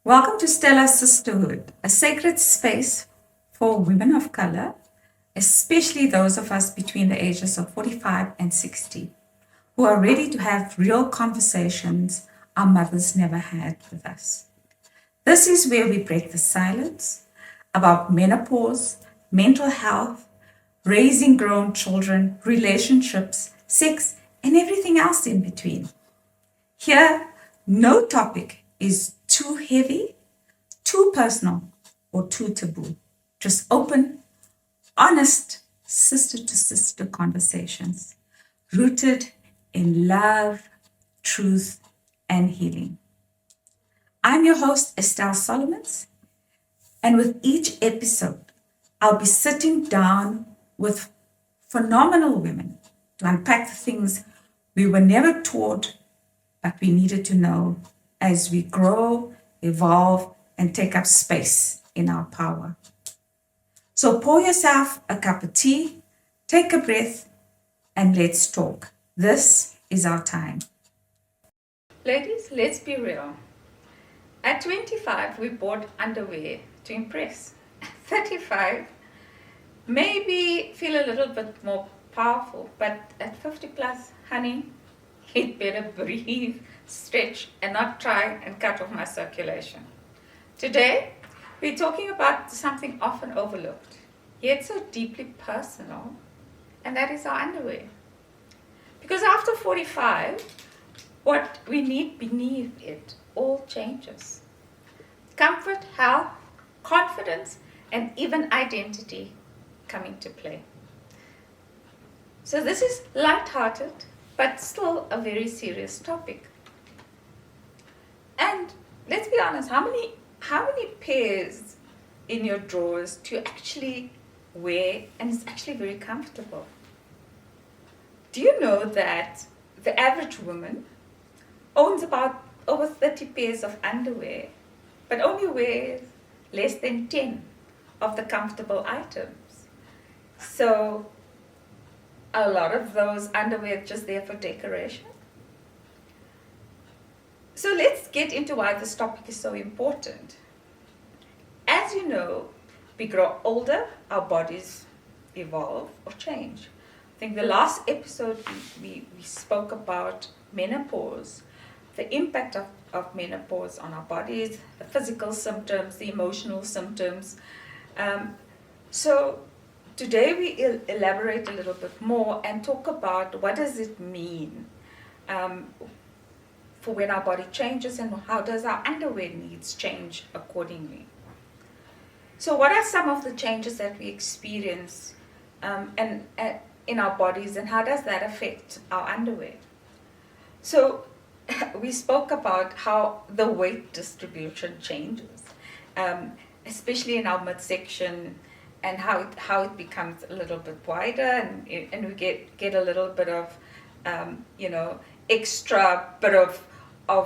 Welcome to Stella's Sistahood, a sacred space for women of color, especially those of us between the ages of 45 and 60, who are ready to have real conversations our mothers never had with us. This is where we break the silence about menopause, mental health, raising grown children, relationships, sex, and everything else in between. Here, no topic is too heavy, too personal, or too taboo. Just open, honest, sister to sister conversations rooted in love, truth, and healing. I'm your host, Estelle Solomons, and with each episode, I'll be sitting down with phenomenal women to unpack the things we were never taught, but we needed to know as we grow, evolve, and take up space in our power. So pour yourself a cup of tea, take a breath, and let's talk. This is our time. Ladies, let's be real. At 25, we bought underwear to impress. At 35, maybe feel a little bit more powerful, but at 50 plus, honey, you'd better breathe, stretch, and not try and cut off my circulation. Today, we're talking about something often overlooked, yet so deeply personal, and that is our underwear. Because after 45, what we need beneath it all changes. Comfort, health, confidence, and even identity come into play. So this is light-hearted, but still a very serious topic. And let's be honest, how many pairs in your drawers do you actually wear and it's actually very comfortable? Do you know that the average woman owns about over 30 pairs of underwear, but only wears less than 10 of the comfortable items? So a lot of those underwear just there for decoration. So let's get into why this topic is so important. As you know, we grow older, our bodies evolve or change. I think the last episode we spoke about menopause, the impact of menopause on our bodies, the physical symptoms, the emotional symptoms. So today we elaborate a little bit more and talk about what does it mean for when our body changes and how does our underwear needs change accordingly. So what are some of the changes that we experience and in our bodies, and how does that affect our underwear? So we spoke about how the weight distribution changes, especially in our midsection, and how it becomes a little bit wider, and we get a little bit of extra bit of I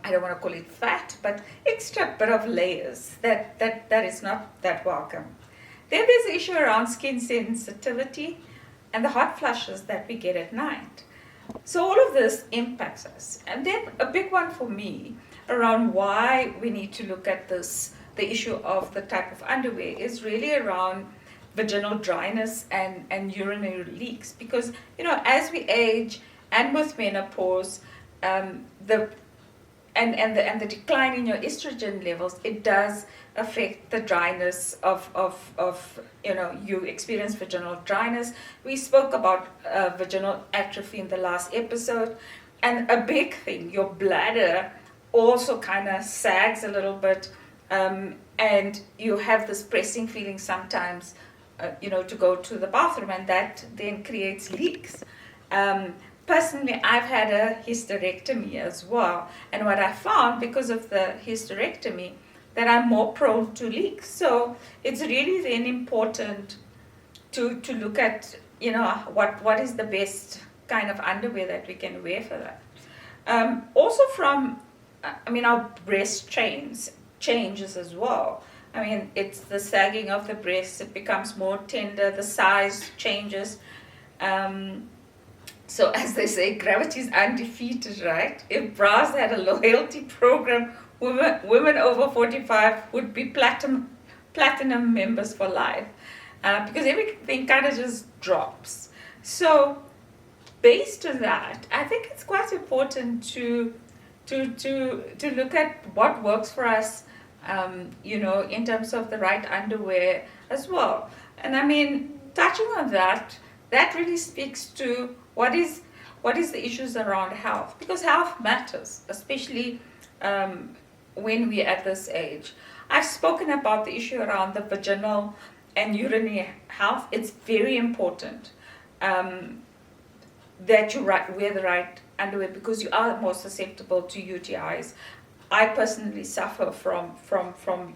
don't want to call it fat, but extra bit of layers that is not that welcome. Then there's the issue around skin sensitivity and the hot flushes that we get at night. So all of this impacts us. And then a big one for me around why we need to look at this, the issue of the type of underwear, is really around vaginal dryness and urinary leaks. Because, as we age and with menopause, the decline in your estrogen levels, it does affect the dryness of you experience vaginal dryness. We spoke about vaginal atrophy in the last episode, and a big thing, your bladder also kind of sags a little bit, and you have this pressing feeling sometimes, to go to the bathroom, and that then creates leaks. Personally, I've had a hysterectomy as well, and what I found because of the hysterectomy, that I'm more prone to leaks. So it's really then important to look at, what is the best kind of underwear that we can wear for that. Also our breast changes as well. It's the sagging of the breast, it becomes more tender, the size changes. So as they say, gravity is undefeated, right? If bras had a loyalty program, women over 45 would be platinum members for life, because everything kind of just drops. So based on that, I think it's quite important to look at what works for us, in terms of the right underwear as well. And I mean, touching on that, that really speaks to what is the issues around health, because health matters, especially when we're at this age. I've spoken about the issue around the vaginal and urinary health. It's very important that you wear the right underwear, because you are more susceptible to UTIs. I personally suffer from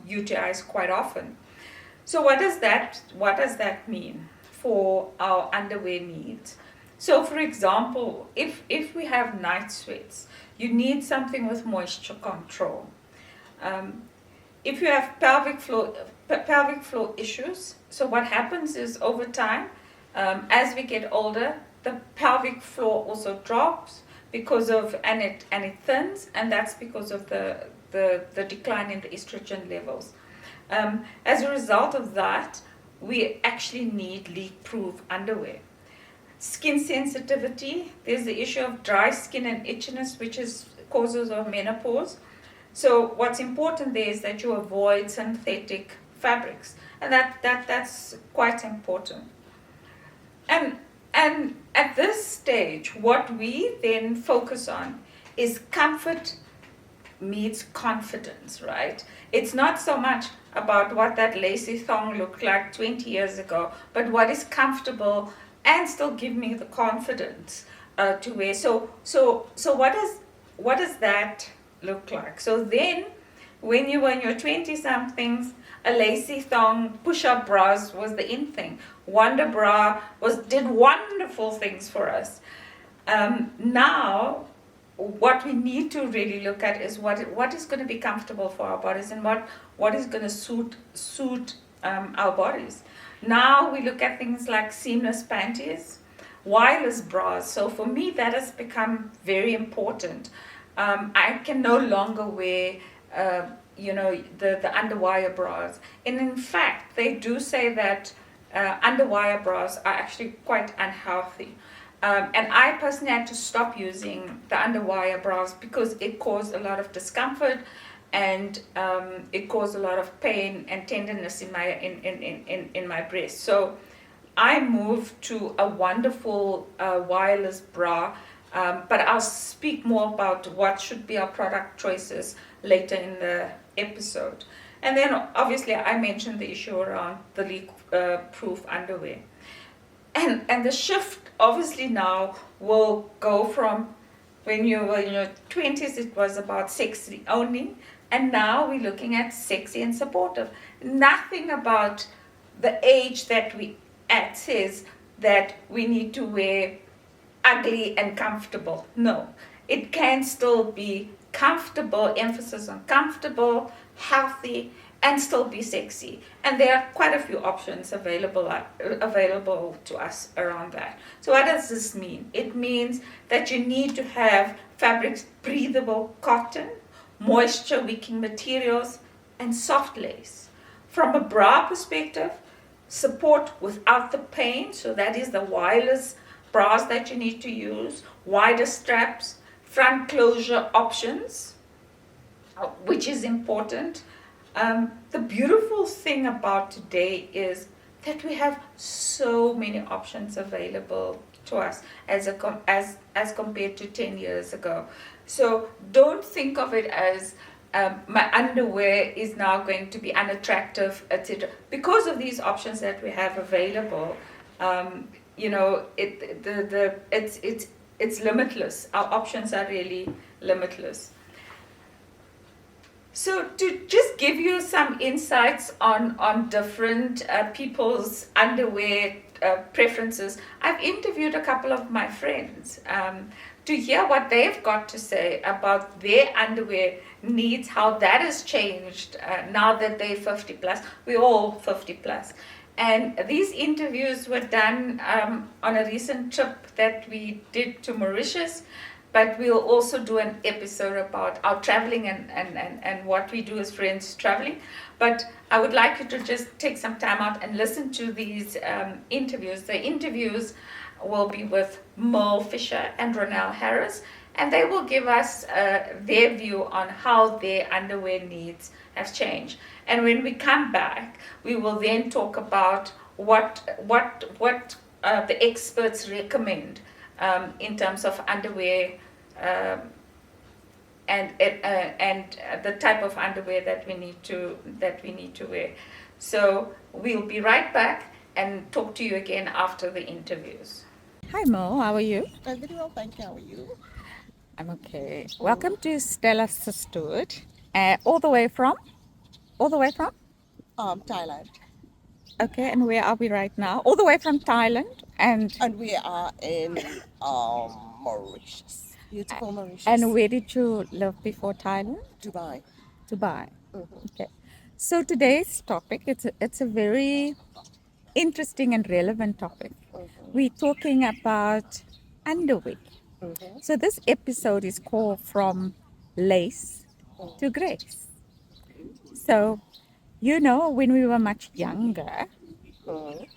UTIs quite often. So what does that mean for our underwear needs? So for example, if we have night sweats, you need something with moisture control. If you have pelvic floor issues, so what happens is over time, as we get older, the pelvic floor also drops and it thins, and that's because of the decline in the estrogen levels. As a result of that, we actually need leak-proof underwear. Skin sensitivity, there's the issue of dry skin and itchiness, which is causes of menopause. So what's important there is that you avoid synthetic fabrics, and that's quite important. And at this stage, what we then focus on is comfort meets confidence, right? It's not so much about what that lacy thong looked like 20 years ago, but what is comfortable and still give me the confidence to wear. So what does that look like? So then, when you were in your 20-somethings, a lacy thong, push-up bras was the in thing. Wonder bra did wonderful things for us. Now, what we need to really look at is what is going to be comfortable for our bodies, and what is going to suit our bodies. Now we look at things like seamless panties, wireless bras. So for me, that has become very important. I can no longer wear the underwire bras, and in fact they do say that underwire bras are actually quite unhealthy, and I personally had to stop using the underwire bras because it caused a lot of discomfort, and it caused a lot of pain and tenderness in my breast. So I moved to a wonderful wireless bra, but I'll speak more about what should be our product choices later in the episode. And then obviously I mentioned the issue around the leak-proof underwear. And the shift obviously now will go from when you were in your 20s, it was about sexy only, and now we're looking at sexy and supportive. Nothing about the age that we at says that we need to wear ugly and comfortable. No, it can still be comfortable, emphasis on comfortable, healthy, and still be sexy. And there are quite a few options available to us around that. So what does this mean? It means that you need to have fabrics, breathable cotton, moisture wicking materials, and soft lace. From a bra perspective, support without the pain, so that is the wireless bras that you need to use, wider straps, front closure options, which is important. The beautiful thing about today is that we have so many options available to us as compared to 10 years ago. So don't think of it as my underwear is now going to be unattractive, etc. Because of these options that we have available, it's limitless. Our options are really limitless. So to just give you some insights on different people's underwear preferences, I've interviewed a couple of my friends to hear what they've got to say about their underwear needs, how that has changed now that they're 50 plus. We're all 50 plus. And these interviews were done on a recent trip that we did to Mauritius. but we'll also do an episode about our traveling and what we do as friends traveling. But I would like you to just take some time out and listen to these interviews. The interviews will be with Merle Fisher and Ronelle Harris, and they will give us their view on how their underwear needs have changed. And when we come back, we will then talk about what the experts recommend in terms of underwear, um, and the type of underwear that we need to wear. So we'll be right back and talk to you again after the interviews. Hi Mo, how are you? I'm very well, thank you. How are you? I'm okay. Welcome to Stella Sisterhood. All the way from? All the way from? Thailand. Okay, and where are we right now? All the way from Thailand, And we are in Mauritius. Beautiful Mauritius. and where did you live before Thailand? Dubai. Dubai. Mhm. Okay. So today's topic, it's a very interesting and relevant topic. We're talking about underwear. Mhm. So this episode is called From Lace to Grace. So, when we were much younger, Mhm.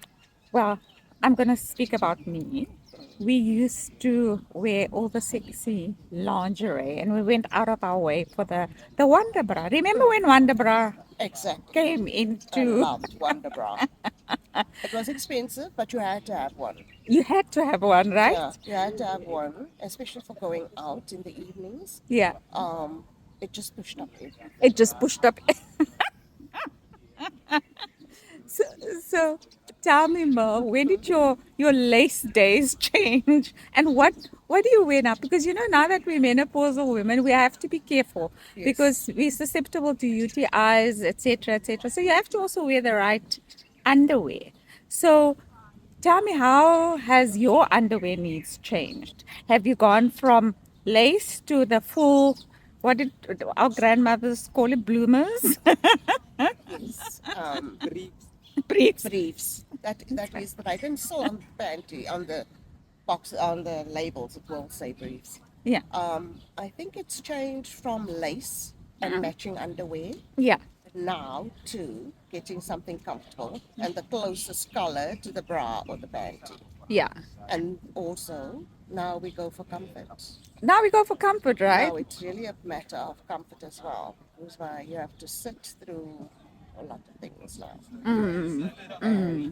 well, I'm going to speak about me. We used to wear all the sexy lingerie and we went out of our way for the Wonder Bra. Remember when Wonder Bra Exactly. came I into, loved Wonder Bra. It was expensive, but you had to have one. you had to have one, right? Yeah, you had to have one, especially for going out in the evenings. Yeah, Um, it just pushed up everything. it just pushed up. So, so tell me, Mo, when did your lace days change, and what do you wear now? Because now that we're menopausal women, we have to be careful Yes. because we're susceptible to UTIs, etc., etc. So you have to also wear the right underwear. So tell me, how has your underwear needs changed? Have you gone from lace to the full? What did our grandmothers call it? Bloomers, Yes. briefs. Briefs. That is the right. And still on the panty, on the box, on the labels, it will say briefs. Yeah. I think it's changed from lace and matching underwear Yeah, now to getting something comfortable and the closest color to the bra or the panty. yeah. And also now we go for comfort. Now we go for comfort, right? Now it's really a matter of comfort as well, because you have to sit through a lot of things now.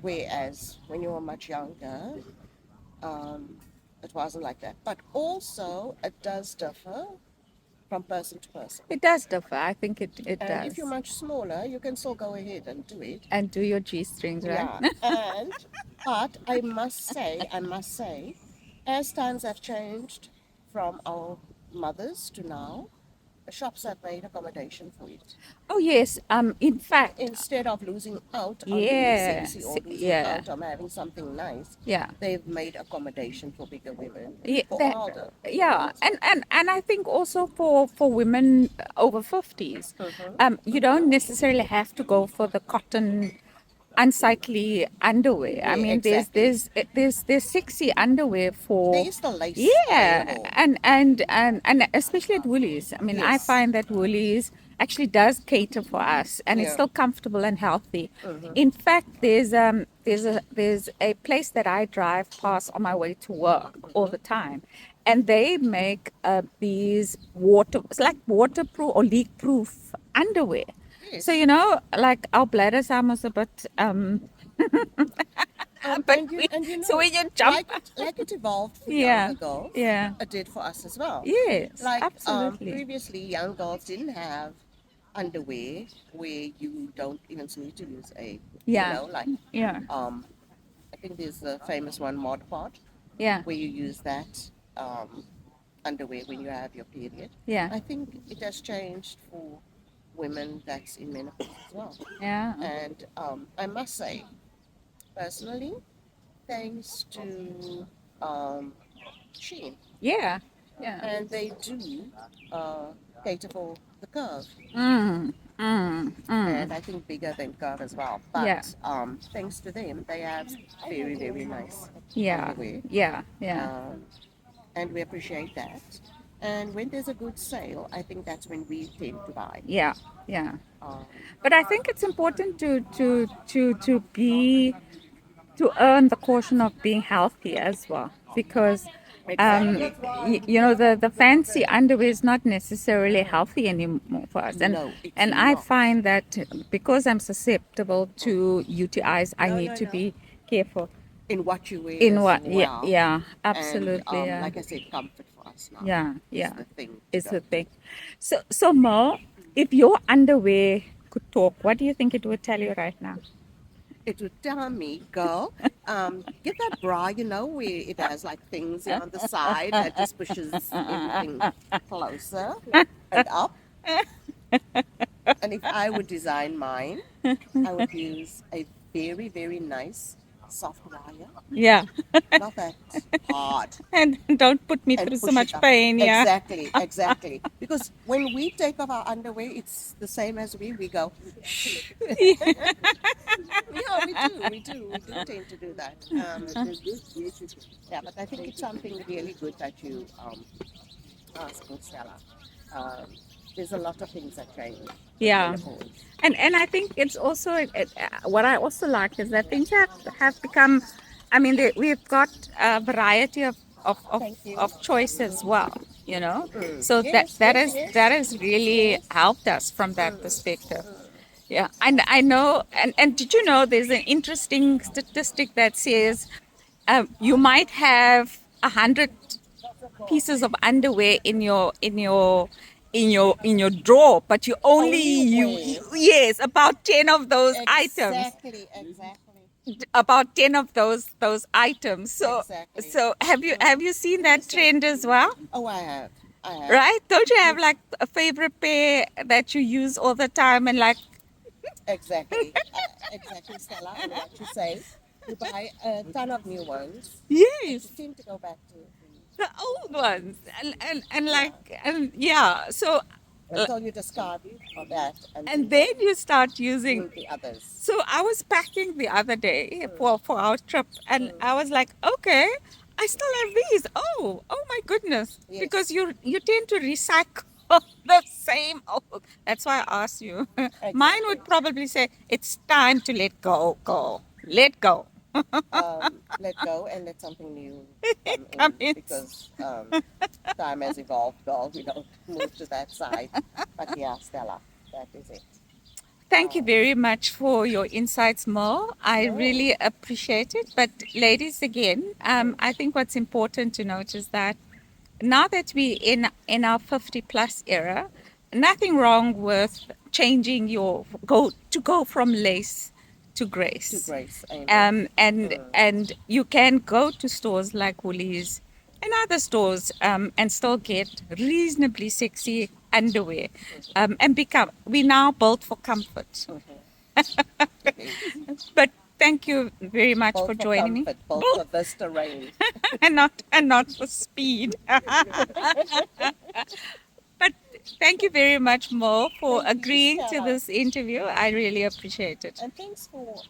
Whereas when you were much younger, um, it wasn't like that. But also, it does differ from person to person. It does differ. I think it And if does. you're much smaller, you can still go ahead and do it. And do your G strings, right? Yeah. But I must say, as times have changed from our mothers to now, the shops have made accommodation for it. Oh yes. In fact, Instead of losing out on being yeah, sexy or losing yeah, out on having something nice, yeah. they've made accommodation for bigger women, Yeah, for that, older. yeah, and I think also for women over 50s, you don't necessarily have to go for the cotton unsightly underwear. I Yeah, mean, exactly. there's sexy underwear for, There is the lace yeah, available. and especially at Woolies. I mean, I Yes. find that Woolies actually does cater for us, and it's Yeah. still comfortable and healthy. In fact, there's a place that I drive past on my way to work all the time, and they make these it's like waterproof or leak-proof underwear. So Yes. like our bladders are almost a bit but And you so know, when you jump, like it evolved for yeah, younger girls, yeah, it did for us as well. yes, Like absolutely, previously, young girls didn't have underwear where you don't even need to use a, yeah, like yeah, I think there's the famous one, Mod Pod, yeah, where you use that underwear when you have your period. yeah, I think it has changed for women that's in menopause as well. yeah, And I must say, personally, thanks to um, Shein, yeah, yeah. and they do cater for the curve, Mm, mm, and mm. I think bigger than curve as well. Yeah, But thanks to them, they have very nice yeah, underwear, yeah, yeah, and we appreciate that. And when there's a good sale, I think that's when we tend to buy. Yeah, yeah. Um, But I think it's important to earn the caution of being healthy as well, because exactly. the fancy underwear is not necessarily healthy anymore for us, No, it's and I not. find that because I'm susceptible to UTIs, I need to be careful In what you wear in as what. Yeah, well. yeah, And absolutely. Yeah, like I said, comfort for us now yeah, is yeah, the thing to is go the to. thing. So Mo, if your underwear could talk, what do you think it would tell you right now? It would tell me, girl, get that bra, where it has like things here on the side that just pushes everything closer and up. And if I would design mine, I would use a very, very nice soft wire, Yeah. not that hard, And don't put me through and so push it much up. pain, yeah. Exactly, exactly. Because when we take off our underwear, it's the same as we go, shh. Yeah, we do tend to do that. Yeah, but I think it's something really good that you asking Stella. Um, there's a lot of things that change with Yeah. menopause. And I think it's also what I also like is that things have become. I mean, we've got a variety Thank you. of choice as well. So Yes, yes, yes, that has really yes. helped us from that perspective. Yeah, and I know, and did you know there's an interesting statistic that says you might have 100 pieces of underwear in your drawer, but you only Only you way. yes, about 10 of those items, Exactly, exactly, about 10 of those items. So exactly. have you seen that trend as well? Oh, I have. I have. Right? Don't you have like a favorite pair that you use all the time and like Exactly. Exactly, Stella. And what you say, you buy a ton of new ones, but you yes, tend to go back to the old ones and yeah, like and yeah, so until you discard of that and and then then you start using. use the others. So I was packing the other day for our trip, and I was like, okay, I still have these. Oh my goodness, because Yes, you tend to recycle the same old. That's why I asked you. Mine exactly. would probably say it's time to let go, Let go and let something new come come in in. because time has evolved, girl. We don't move to that side. But yeah, Stella, that is it. Thank you Um, very much for your insights, Mo. I no. really appreciate it. But, ladies, again, I think what's important to note is that now that we're in our 50 plus era, nothing wrong with changing go from lace to To grace. grace, amen. And you can go to stores like Woolies and other stores and still get reasonably sexy underwear and become we now built for comfort. It is. But thank you very much Both for for joining me. comfort, both for Both this terrain. and not for speed. But thank you very much, Mo, for Thank you, agreeing to Stella. this interview. I really appreciate it. And thanks for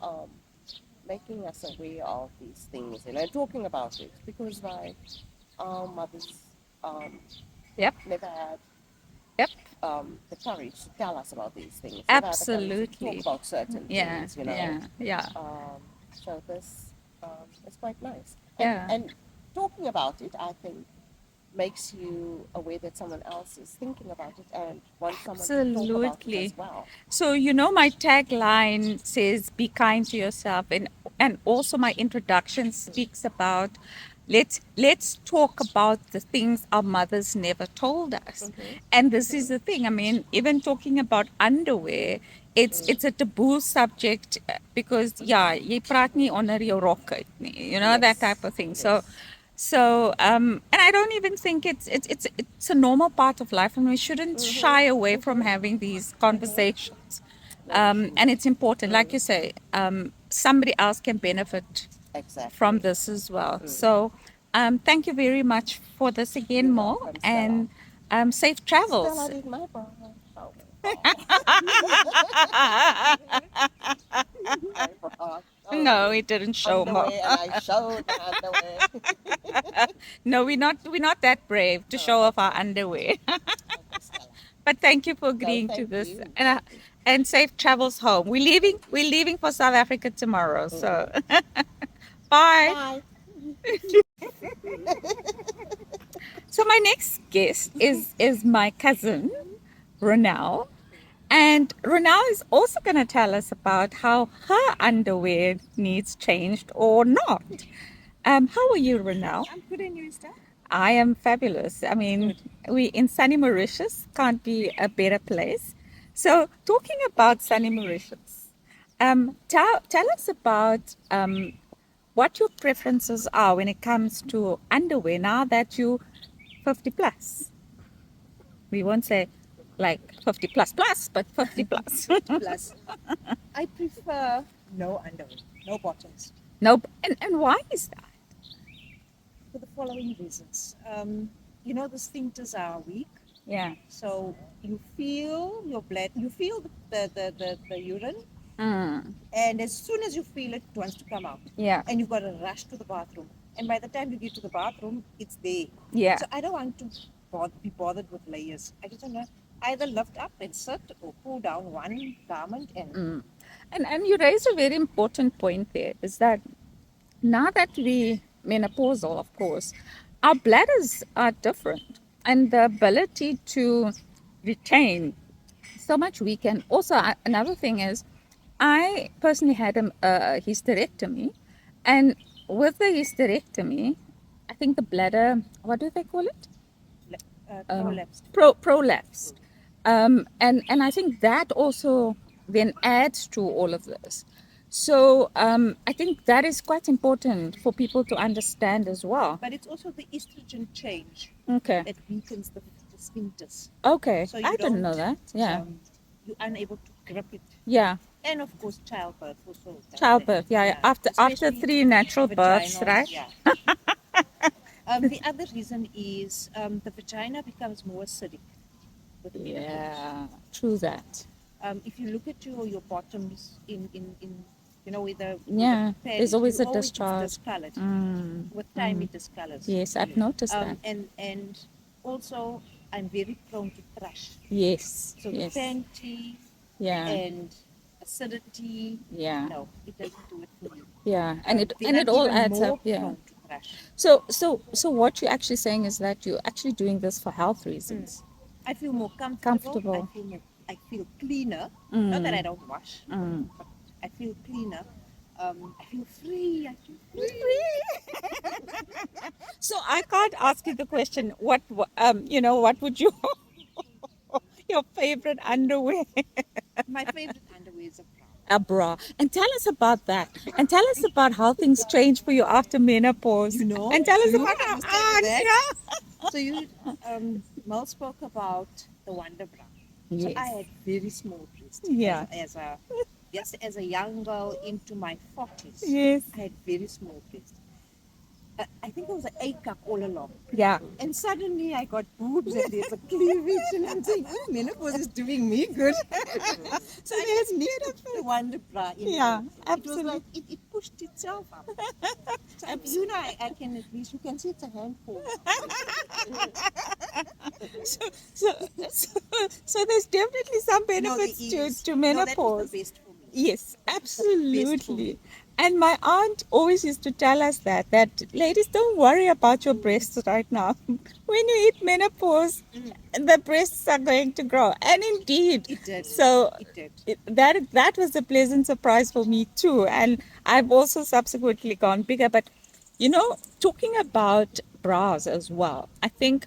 making us aware of these things, and talking about it because like our mothers um, Yep, never had yep, the courage to tell us about these things, never had the courage to talk absolutely. about certain Yeah, things. yeah, yeah, So this is quite nice. yeah. And talking about it, I think, makes you aware that someone else is thinking about it and wants someone to talk about it as Absolutely. well. So my tagline says "Be kind to yourself," and also my introduction speaks about let's talk about the things our mothers never told us. And this is the thing. I mean, even talking about underwear, it's a taboo subject because yeah, jy praat nie onder jou rok uit nie, that type Yes, of thing. yes. And I don't even think it's a normal part of life, and we shouldn't shy away from having these conversations. Very true. And it's important, like you say, somebody else can benefit from Exactly. this as well. So, thank you very much for this again, You're Mo, welcome, Stella. and safe Stella travels. did my bra. Oh, my bra. No, it didn't show more. underwear, and I showed my underwear. No, we're not that brave to show off our underwear. Okay, Stella. But thank you for No, agreeing to thank this, you. and safe travels home. We're leaving for South Africa tomorrow. So bye. Bye. So my next guest is my cousin Ronelle, and Ronelle is also going to tell us about how her underwear needs changed or not. How are you, Ronelle? I'm good, and you, Steph? I am fabulous. I mean, we in sunny Mauritius, can't be a better place. So, talking about sunny Mauritius, tell us about what your preferences are when it comes to underwear now that you 50 plus. We won't say like 50 plus plus, but 50 plus. Plus, I prefer no underwear, no bottoms, No, and why is that? for the following reasons. The sphincters are weak, Yeah. so you feel your blood, you feel the urine, Mm, and as soon as you feel it, it wants to come out, yeah. and you've got to rush to the bathroom. And by the time you get to the bathroom, it's there. Yeah. So I don't want to be bothered with layers. I just want to either lift up and sit or pull down one garment and Mm. And you raise a very important point there is that now that we menopausal, of course, our bladders are different, and the ability to retain so much we can. Also, another thing is, I personally had a hysterectomy, and with the hysterectomy, I think the bladder, what do they call it? prolapsed. Prolapsed. And I think that also then adds to all of this. So I think that is quite important for people to understand as well. But it's also the estrogen change Okay. that weakens the sphincters. Okay. So you I didn't know don't, that. Yeah. You're unable to grip it. Yeah. And of course, childbirth also. does Childbirth. that. Yeah. After Especially 3 natural births, vaginal, right? Yeah. The other reason is the vagina becomes more acidic with menopause. Yeah. True that. If you look at your bottoms in with the Yeah. panties, There's always a it's discharge. discolored. Mm. With time, it discolors. Yes, I've noticed that. And also, I'm very prone to thrush. Yes. So Yes. panty Yeah. and acidity, Yeah. no, it doesn't do it for me. Yeah. And it Then I'm all even adds more up. Yeah. prone to thrush. So what you're actually saying is that you're actually doing this for health reasons. I feel more comfortable. Comfortable. I feel cleaner. Not that I don't wash, Mm. but I feel cleaner. I feel free. I feel free. So I can't ask you the question. What would you your favorite underwear? My favorite underwear is a bra. A bra. And tell us about that. And tell us about how things change for you after menopause. You know, And tell us you about understand how that. So Mel spoke about the Wonder Bra. So Yes. I had very small breasts. Yeah. As a young girl into my 40s. Yes. I had very small breasts. I think it was an A cup all along. Yeah. And suddenly I got boobs and there's a cleavage and I'm saying, oh, menopause is doing me good. So I just needed the Wonder Bra. Yeah, It was absolutely. like it pushed itself up. So I can at least, you can see it's a handful. So there's definitely some No, there benefits is. to No, that menopause. was the best for me. Yes, Best for absolutely. me. And my aunt always used to tell us that ladies, don't worry about your breasts right now. When you hit menopause, the breasts are going to grow. And indeed, It did. so It did. that was a pleasant surprise for me too. And I've also subsequently gone bigger. But talking about bras as well, I think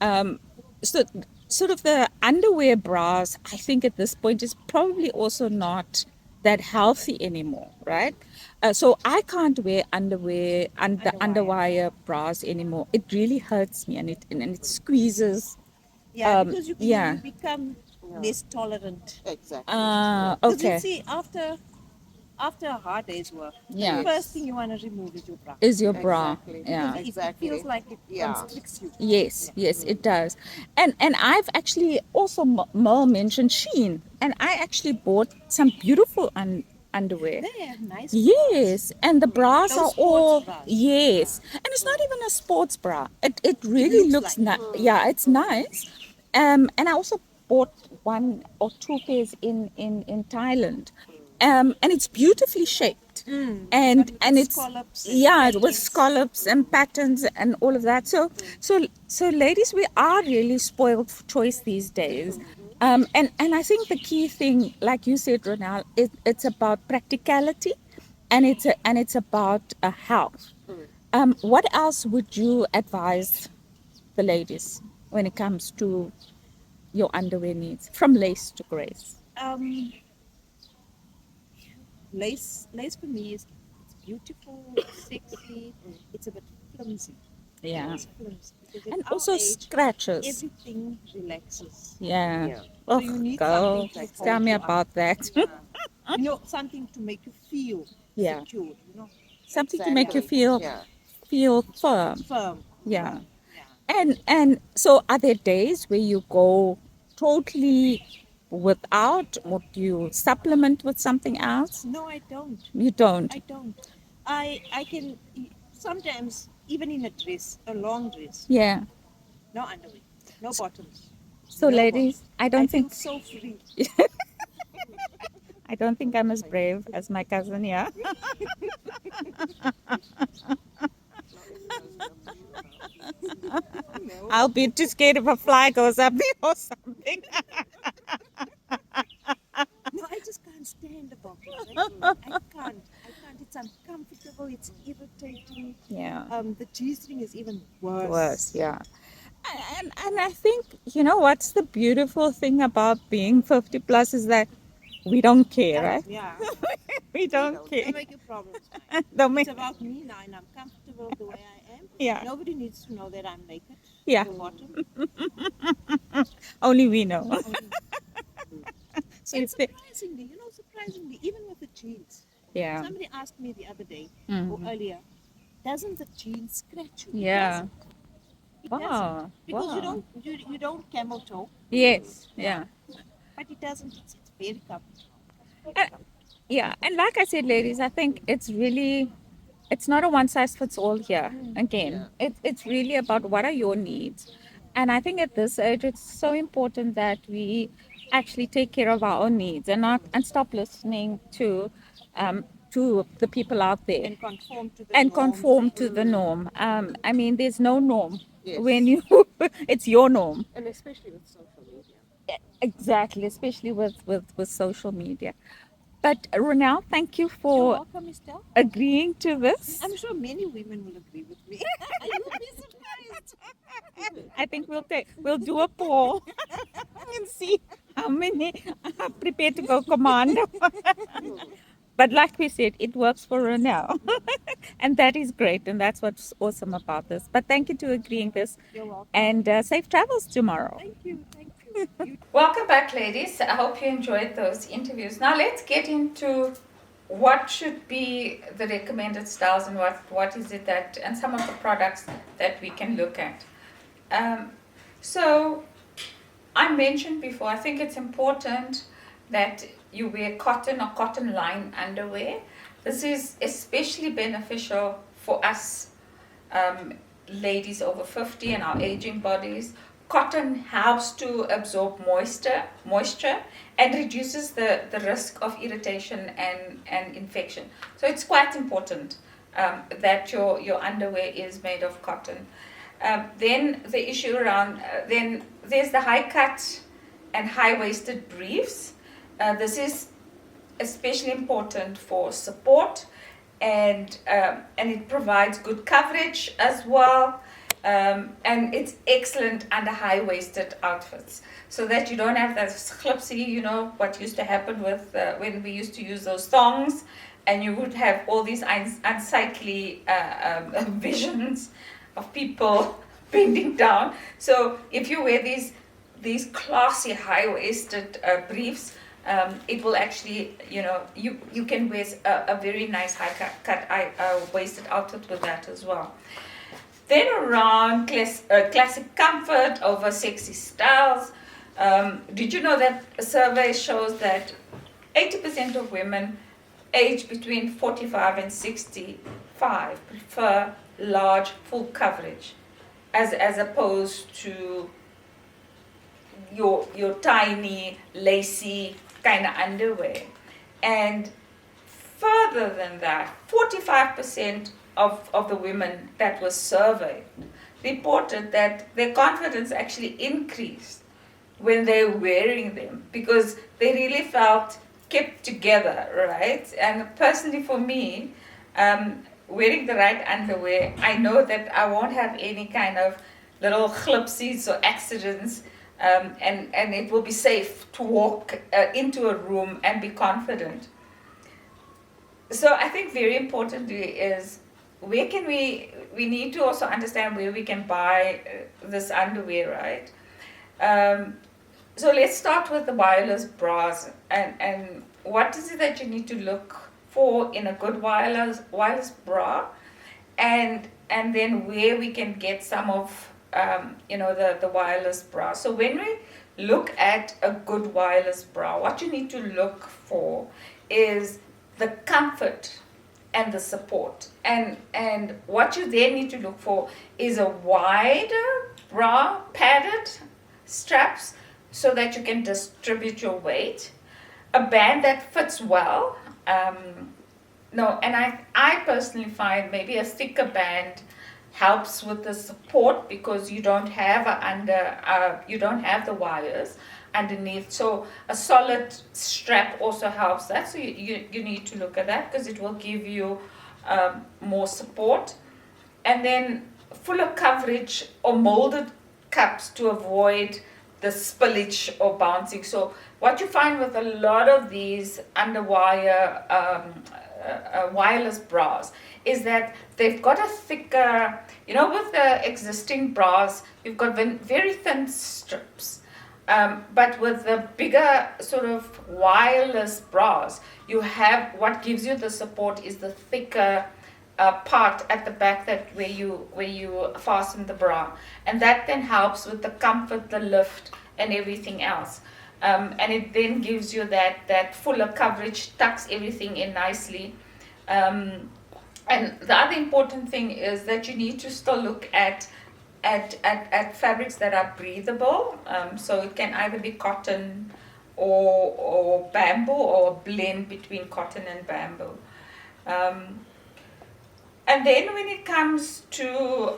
so sort of the underwear bras, I think at this point is probably also not that healthy anymore, right? So I can't wear underwire bras anymore. It really hurts me, and it squeezes. Yeah, because you yeah. become less tolerant. Exactly. Because Okay. you see, after a hard day's work, Yeah. the first thing you want to remove is your bra. Is your bra? Exactly. Yeah. Because Exactly. it feels like it Yeah. constricts you. Yes, yes, it does. And I've actually also Merle mentioned Shein, and I actually bought some beautiful They have nice bras. Yes, and the bras Those are sports all bras. yes, and it's not even a sports bra. It really looks looks like nice. Yeah, it's nice. And I also bought 1 or 2 pairs in Thailand, and it's beautifully shaped, and it's scallops and yeah, with patterns. scallops and patterns and all of that. So ladies, we are really spoiled for choice these days. And I think the key thing, like you said, Ronald, it's about practicality, and it's about health. What else would you advise the ladies when it comes to your underwear needs, from lace to grace? Lace for me is it's beautiful, it's sexy, it's a bit flimsy. Yeah, It's flimsy because at and our also age, scratches. everything relaxes. Yeah. Yeah. Oh, you need girl, something to tell hold me you up. about that. Something to make you feel Yeah. secured. Something to make you Exactly. Yeah. feel firm. Firm. Yeah. Yeah. And so are there days where you go totally without, or do you supplement with something else? No, I don't. You don't. I don't. I can sometimes even in a dress, a long dress, Yeah. no underwear, no bottoms. So No ladies, bottoms. I I don't feel think so free. I don't think I'm as brave as my cousin here. I'll be too scared if a fly goes up there or something. No, I just can't stand the bottoms. I can't. It's uncomfortable. It's irritating. Yeah. The G-string is even worse. Worse, yeah. And I think, you know, what's the beautiful thing about being 50 plus is that we don't care, right? Yeah. We don't Don't care. make your problems mine. Don't It's make, about me now, and I'm comfortable the way I am. yeah, Nobody needs to know that I'm naked. yeah. At the bottom. Only we know. So And if they, surprisingly, even with the jeans. yeah. Somebody asked me the other day or Mhm. earlier, doesn't the jeans scratch you? Yeah. It Wow. doesn't. Because you Wow. don't you don't camel toe, Yes. Yeah. but it doesn't. It's very comfortable. And, yeah. And like I said, ladies, I think it's really, it's not a one size fits all here. Again, it's really about what are your needs. And I think at this age, it's so important that we actually take care of our own needs and not and stop listening to the people out there And conform to the and norms. conform to the norm. I mean, there's no norm Yes. when you it's your norm. And especially with social media. Exactly, especially with social media. But Ronelle, thank you You're for welcome, Estelle. agreeing to this. I'm sure many women will agree with me. You will be surprised. I think we'll do a poll and see how many are prepared to go commando. But like we said, it works for Ronelle. And that is great, and that's what's awesome about this. But thank you to agreeing this, You're welcome. and safe travels tomorrow. Thank you. Welcome back, ladies. I hope you enjoyed those interviews. Now let's get into what should be the recommended styles and what is it that, and some of the products that we can look at. So I mentioned before, I think it's important that you wear cotton or cotton line underwear. This is especially beneficial for us ladies over 50 and our aging bodies. Cotton helps to absorb moisture and reduces the risk of irritation and infection. So it's quite important that your underwear is made of cotton. Then the issue around, then there's the high cut and high waisted briefs. This is especially important for support, and it provides good coverage as well. And it's excellent under high-waisted outfits, so that you don't have that slipsy, you know, what used to happen with when we used to use those thongs, and you would have all these unsightly visions of people bending down. So if you wear these classy high-waisted briefs, it will actually, you know, you can wear a very nice high-waisted outfit with that as well. Then around classic comfort over sexy styles. Did you know that a survey shows that 80% of women aged between 45 and 65 prefer large full coverage as opposed to your tiny lacy kind of underwear. And further than that, 45% of the women that were surveyed reported that their confidence actually increased when they're wearing them because they really felt kept together, right? And personally for me, wearing the right underwear, I know that I won't have any kind of little glipsies or accidents, and it will be safe to walk into a room and be confident. So I think very importantly is where can we need to also understand where we can buy this underwear, right? So let's start with the wireless bras and what is it that you need to look for in a good wireless bra, and then where we can get some of the wireless bra. So when we look at a good wireless bra, what you need to look for is the comfort and the support, and what you then need to look for is a wider bra, padded straps so that you can distribute your weight, a band that fits well. No, and I personally find maybe a thicker band helps with the support because you don't have you don't have the wires underneath. So a solid strap also helps that. So you need to look at that because it will give you more support. And then fuller coverage or molded cups to avoid the spillage or bouncing. So what you find with a lot of these underwire wireless bras is that they've got a thicker, with the existing bras, you've got very thin strips. But with the bigger sort of wireless bras, you have what gives you the support is the thicker part at the back where you fasten the bra, and that then helps with the comfort, the lift, and everything else. And it then gives you that fuller coverage, tucks everything in nicely. And the other important thing is that you need to still look at fabrics that are breathable. So it can either be cotton or bamboo, or a blend between cotton and bamboo. And then when it comes to,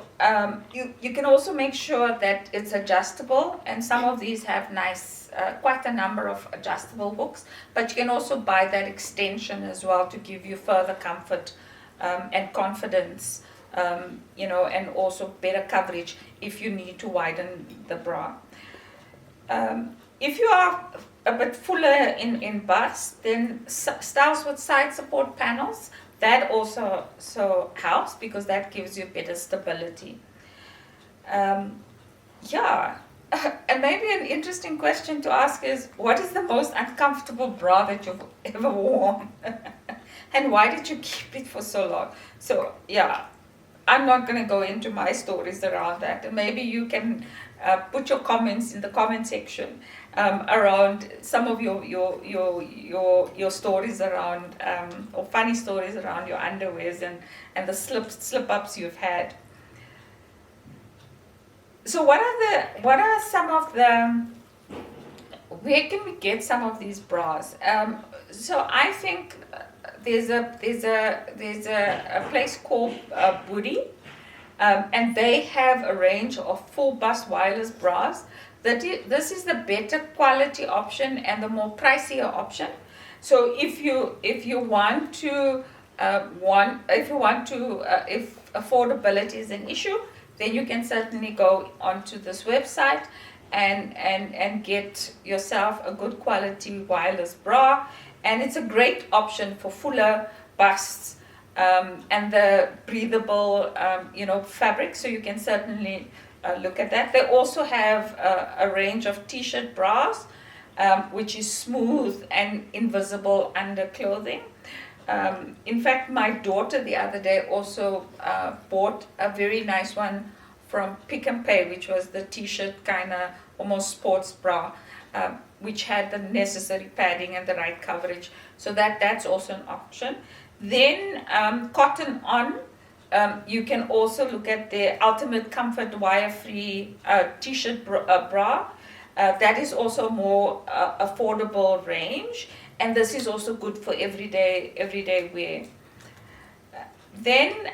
you can also make sure that it's adjustable, and some of these have nice, quite a number of adjustable hooks, but you can also buy that extension as well to give you further comfort and confidence, and also better coverage if you need to widen the bra. If you are a bit fuller in bust, then styles with side support panels, that also helps because that gives you better stability. Yeah, and maybe an interesting question to ask is, what is the most uncomfortable bra that you've ever worn? And why did you keep it for so long? So yeah, I'm not going to go into my stories around that. And maybe you can put your comments in the comment section around some of your stories around or funny stories around your underwears and the slip ups you've had. So what are some of the, where can we get some of these bras? So I think there's a place called Booty, and they have a range of full bust wireless bras. This is the better quality option and the more pricier option. So if affordability is an issue, then you can certainly go onto this website and get yourself a good quality wireless bra, and it's a great option for fuller busts and the breathable fabric, so you can certainly look at that. They also have a range of t-shirt bras, which is smooth and invisible under clothing. In fact, my daughter the other day also bought a very nice one from Pick and Pay, which was the t-shirt kind of almost sports bra. which had the necessary padding and the right coverage. So that's also an option. Then cotton on. You can also look at the Ultimate Comfort wire-free t-shirt bra. That is also more affordable range, and this is also good for everyday wear. Then,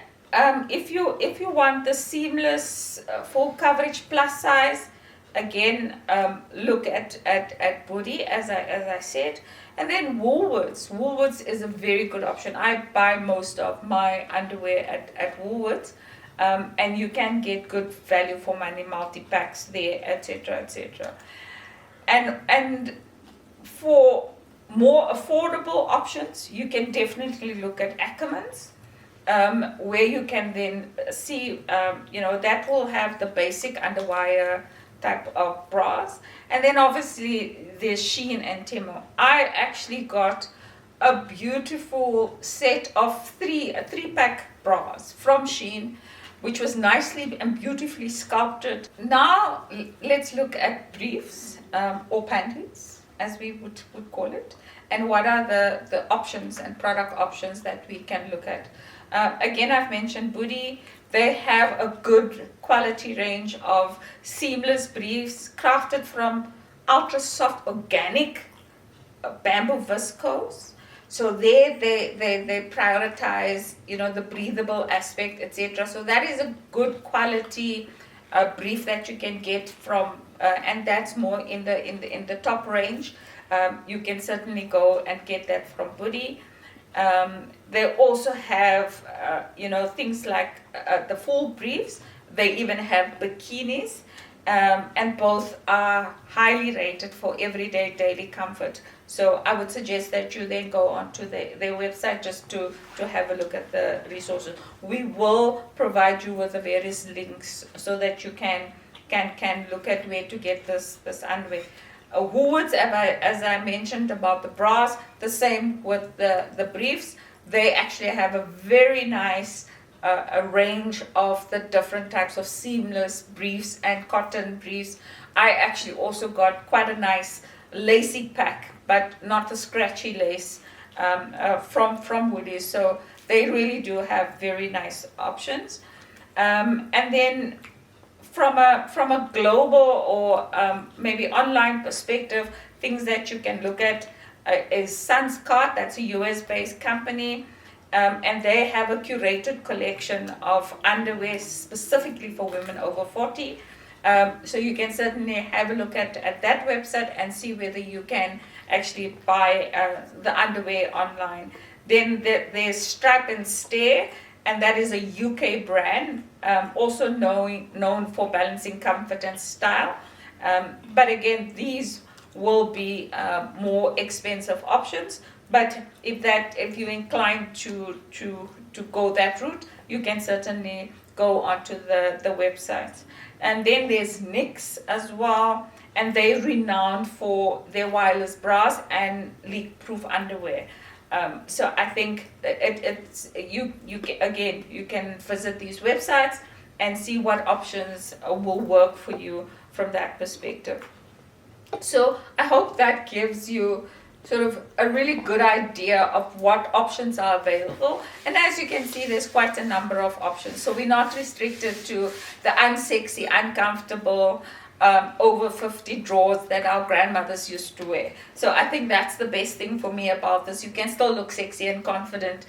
if you want the seamless full coverage plus size, again look at Booty as I said, and then Woolworths. Woolworths is a very good option. I buy most of my underwear at Woolworths, and you can get good value for money multi packs there, etc., etc. And for more affordable options, you can definitely look at Ackermans, where you can then see, that will have the basic underwire type of bras. And then obviously there's Shein and Temu. I actually got a beautiful set of a 3-pack bras from Shein, which was nicely and beautifully sculpted. Now let's look at briefs, or panties, as we would call it, and what are the options and product options that we can look at. Again, I've mentioned Booty. They have a good quality range of seamless briefs crafted from ultra soft organic bamboo viscose. So there they prioritize, the breathable aspect, etc. So that is a good quality brief that you can get from, and that's more in the top range. You can certainly go and get that from Booty. They also have, things like the full briefs. They even have bikinis, and both are highly rated for everyday daily comfort. So I would suggest that you then go onto their website just to have a look at the resources. We will provide you with the various links so that you can look at where to get this underwear. Woolworths, as I mentioned about the bras, the same with the briefs. They actually have a very nice a range of the different types of seamless briefs and cotton briefs. I actually also got quite a nice lacy pack, but not the scratchy lace, from Woolies. So they really do have very nice options. And then from a global or maybe online perspective, things that you can look at is Sunscott. That's a US-based company, and they have a curated collection of underwear specifically for women over 40. So you can certainly have a look at that website and see whether you can actually buy the underwear online. Then there's Strap and Stare, and that is a UK brand, also known for balancing comfort and style. But again, these will be more expensive options. But if you're inclined to go that route, you can certainly go onto the website. And then there's NYX as well, and they're renowned for their wireless bras and leak-proof underwear. So I think you can visit these websites and see what options will work for you from that perspective. So I hope that gives you sort of a really good idea of what options are available. And as you can see, there's quite a number of options. So we're not restricted to the unsexy, uncomfortable, over 50 drawers that our grandmothers used to wear. So I think that's the best thing for me about this. You can still look sexy and confident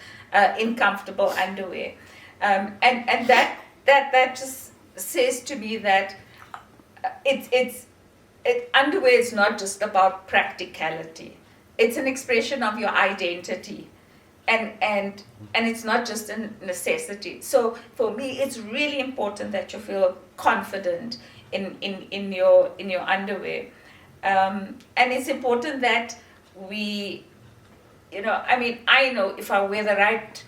in comfortable underwear. And that just says to me that underwear is not just about practicality. It's an expression of your identity, and it's not just a necessity. So for me, it's really important that you feel confident in your underwear, and it's important that we, I know if I wear the right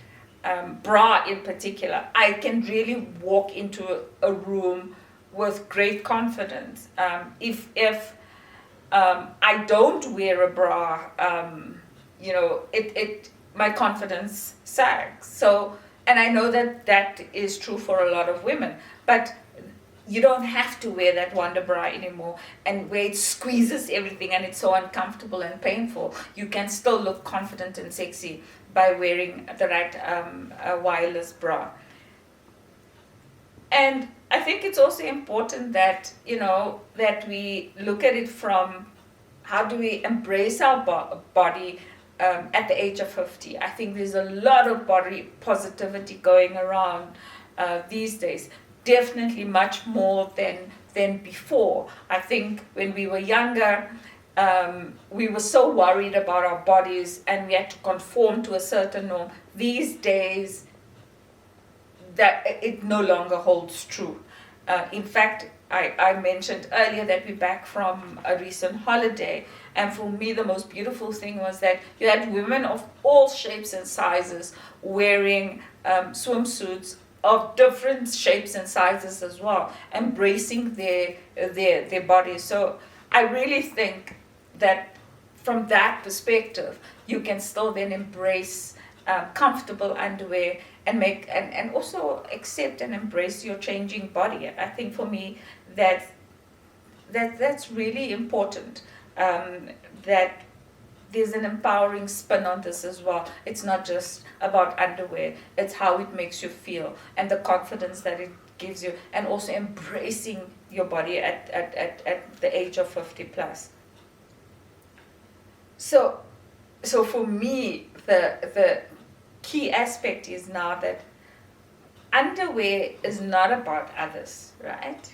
bra in particular, I can really walk into a room with great confidence. If I don't wear a bra, my confidence sags. So, and I know that is true for a lot of women. But you don't have to wear that wonder bra anymore, and where it squeezes everything and it's so uncomfortable and painful. You can still look confident and sexy by wearing the right wireless bra. And I think it's also important that, that we look at it from how do we embrace our body at the age of 50. I think there's a lot of body positivity going around these days. Definitely much more than before. I think when we were younger, we were so worried about our bodies and we had to conform to a certain norm. These days, that it no longer holds true. In fact, I mentioned earlier that we're back from a recent holiday, and for me the most beautiful thing was that you had women of all shapes and sizes wearing swimsuits of different shapes and sizes as well, embracing their bodies. So I really think that from that perspective, you can still then embrace comfortable underwear and also accept and embrace your changing body. I think for me that's really important. That there's an empowering spin on this as well. It's not just about underwear, it's how it makes you feel and the confidence that it gives you, and also embracing your body at the age of 50 plus. So for me, the key aspect is now that underwear is not about others, right?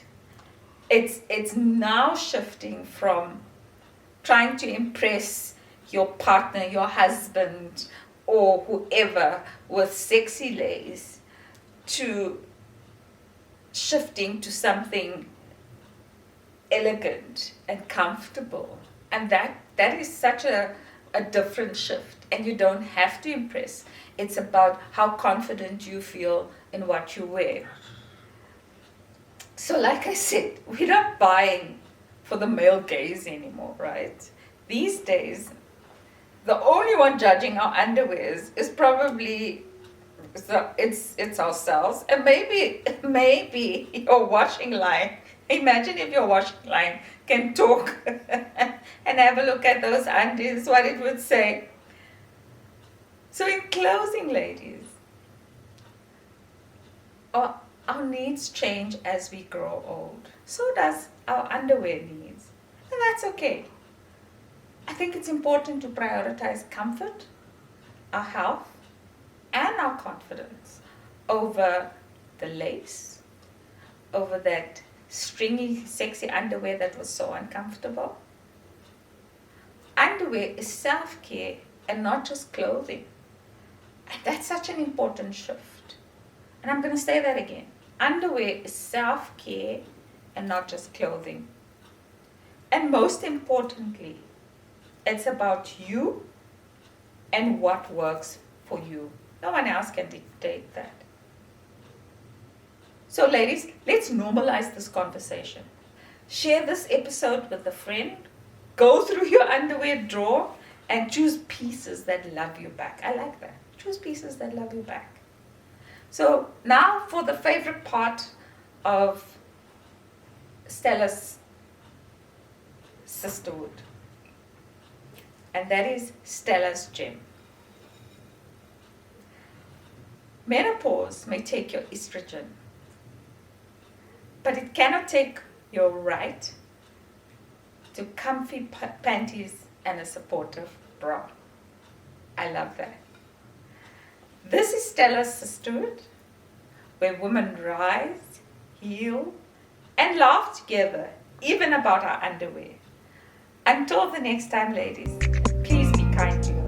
It's now shifting from trying to impress your partner, your husband, or whoever with sexy lace, to shifting to something elegant and comfortable. And that is such a different shift. And you don't have to impress. It's about how confident you feel in what you wear. So like I said, we're not buying for the male gaze anymore, right? These days, the only one judging our underwears is probably it's ourselves, and maybe your washing line. Imagine if your washing line can talk and have a look at those undies, what it would say. So in closing, ladies, our needs change as we grow old. So does our underwear needs, and that's okay. I think it's important to prioritize comfort, our health, and our confidence over the lace, over that stringy, sexy underwear that was so uncomfortable. Underwear is self-care and not just clothing. And that's such an important shift. And I'm going to say that again. Underwear is self-care and not just clothing. And most importantly, it's about you and what works for you. No one else can dictate that. So ladies, let's normalize this conversation. Share this episode with a friend. Go through your underwear drawer and choose pieces that love you back. I like that. Choose pieces that love you back. So now for the favorite part of Stella's Sistahood. And that is Stella's gem. Menopause may take your estrogen, but it cannot take your right to comfy panties and a supportive bra. I love that. This is Stella's Sisterhood, where women rise, heal, and laugh together, even about our underwear. Until the next time, ladies, please be kind to yourself.